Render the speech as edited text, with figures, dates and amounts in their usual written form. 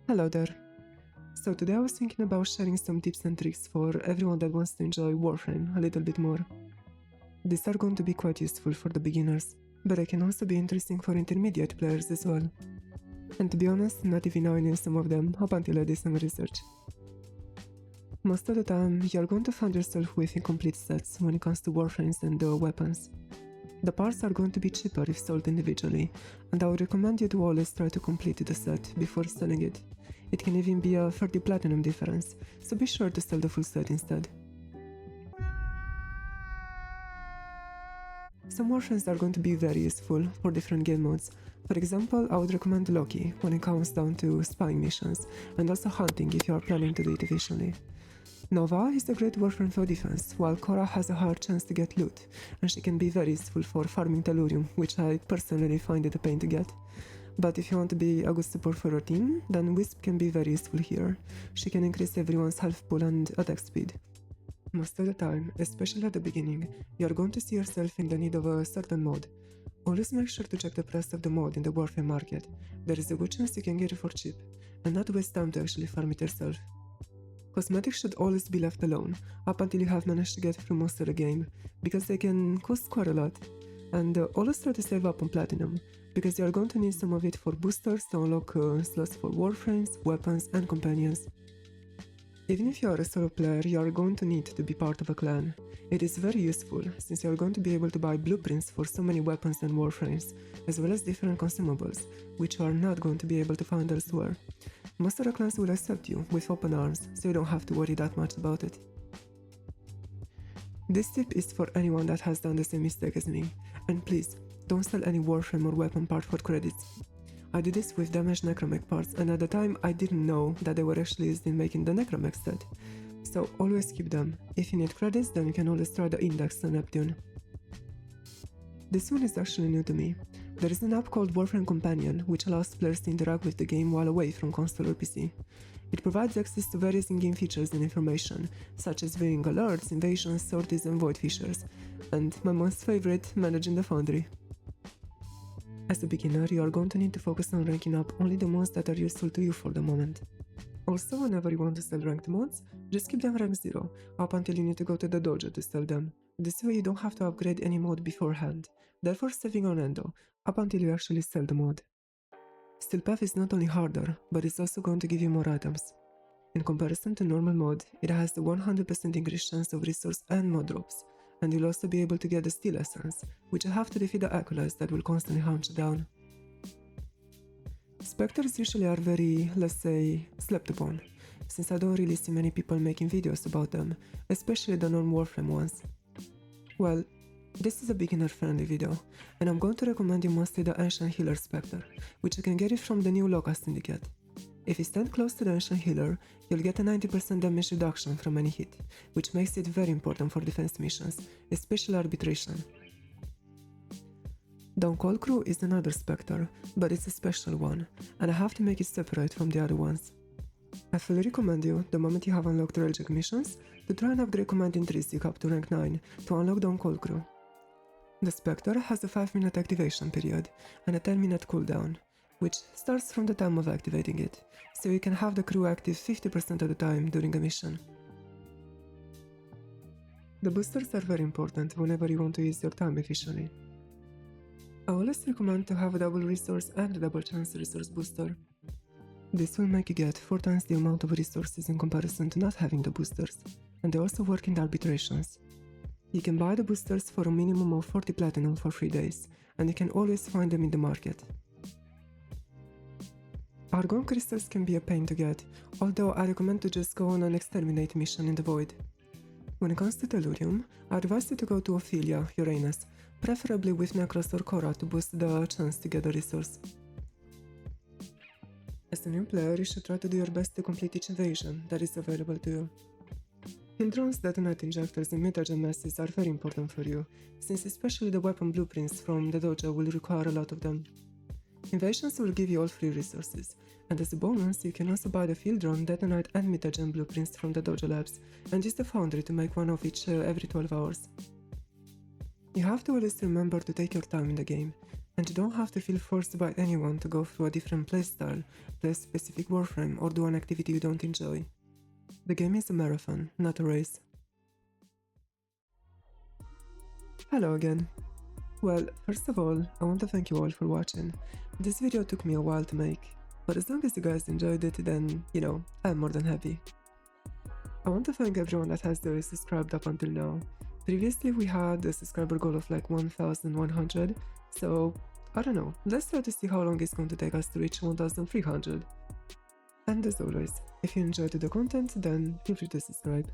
Hello there. So today I was thinking about sharing some tips and tricks for everyone that wants to enjoy Warframe a little bit more. These are going to be quite useful for the beginners, but they can also be interesting for intermediate players as well. And to be honest, not even I knew some of them up until I did some research. Most of the time, you're going to find yourself with incomplete sets when it comes to Warframes and weapons. The parts are going to be cheaper if sold individually, and I would recommend you to always try to complete the set before selling it. It can even be a 30 platinum difference, so be sure to sell the full set instead. Some Warframes are going to be very useful for different game modes. For example, I would recommend Loki when it comes down to spying missions, and also hunting if you are planning to do it efficiently. Nova is a great Warframe for defense, while Korra has a hard chance to get loot, and she can be very useful for farming Tellurium, which I personally find it a pain to get. But if you want to be a good support for your team, then Wisp can be very useful here. She can increase everyone's health pool and attack speed. Most of the time, especially at the beginning, you are going to see yourself in the need of a certain mod. Always make sure to check the price of the mod in the Warframe market. There is a good chance you can get it for cheap, and not waste time to actually farm it yourself. Cosmetics should always be left alone, up until you have managed to get through most of the game, because they can cost quite a lot. And always try to save up on platinum, because you are going to need some of it for boosters to unlock slots for Warframes, weapons and companions. Even if you are a solo player, you are going to need to be part of a clan. It is very useful, since you are going to be able to buy blueprints for so many weapons and Warframes, as well as different consumables, which you are not going to be able to find elsewhere. Most of the clans will accept you with open arms, so you don't have to worry that much about it. This tip is for anyone that has done the same mistake as me, and please, don't sell any Warframe or weapon part for credits. I did this with damaged Necromech parts, and at the time I didn't know that they were actually used in making the Necromech set. So always keep them. If you need credits, then you can always try the Index on Neptune. This one is actually new to me. There is an app called Warframe Companion, which allows players to interact with the game while away from console or PC. It provides access to various in-game features and information, such as viewing alerts, invasions, sorties and void fissures, and my most favorite, managing the foundry. As a beginner, you are going to need to focus on ranking up only the mods that are useful to you for the moment. Also, whenever you want to sell ranked mods, just keep them rank 0, up until you need to go to the dojo to sell them. This way you don't have to upgrade any mod beforehand, therefore saving on endo, up until you actually sell the mod. Steel Path is not only harder, but it's also going to give you more items. In comparison to normal mod, it has the 100% increased chance of resource and mod drops, and you'll also be able to get the Steel Essence, which you have to defeat the acolytes that will constantly hunt you down. Spectres usually are very, let's say, slept upon, since I don't really see many people making videos about them, especially the non-Warframe ones. Well, this is a beginner-friendly video, and I'm going to recommend you mostly the Ancient Healer Spectre, which you can get it from the new Loka Syndicate. If you stand close to the Ancient Healer, you'll get a 90% damage reduction from any hit, which makes it very important for defense missions, especially arbitration. Dawn Call Crew is another Spectre, but it's a special one, and I have to make it separate from the other ones. I fully recommend you, the moment you have unlocked Railjack missions, to try and upgrade Command Intrinsic up to rank 9 to unlock Dawn Call Crew. The Spectre has a 5-minute activation period and a 10-minute cooldown, which starts from the time of activating it, so you can have the crew active 50% of the time during a mission. The boosters are very important whenever you want to use your time efficiently. I always recommend to have a double resource and a double chance resource booster. This will make you get 4 times the amount of resources in comparison to not having the boosters, and they also work in the arbitrations. You can buy the boosters for a minimum of 40 platinum for 3 days, and you can always find them in the market. Argon crystals can be a pain to get, although I recommend to just go on an exterminate mission in the void. When it comes to Tellurium, I advise you to go to Ophelia, Uranus, preferably with Necros or Korra to boost the chance to get the resource. As a new player, you should try to do your best to complete each invasion that is available to you. Hill drones, detonite injectors and mutagen masses are very important for you, since especially the weapon blueprints from the dojo will require a lot of them. Invasions will give you all free resources, and as a bonus you can also buy the field drone, detonite and mutagen blueprints from the dojo labs, and use the foundry to make one of each every 12 hours. You have to always remember to take your time in the game, And you don't have to feel forced by anyone to go through a different playstyle, play a specific Warframe, or do an activity you don't enjoy. The game is a marathon, not a race. Hello again. Well, first of all, I want to thank you all for watching. This video took me a while to make, but as long as you guys enjoyed it, then, I'm more than happy. I want to thank everyone that has subscribed up until now. Previously we had a subscriber goal of like 1100, so I don't know, let's try to see how long it's going to take us to reach 1300. And as always, if you enjoyed the content, then feel free to subscribe.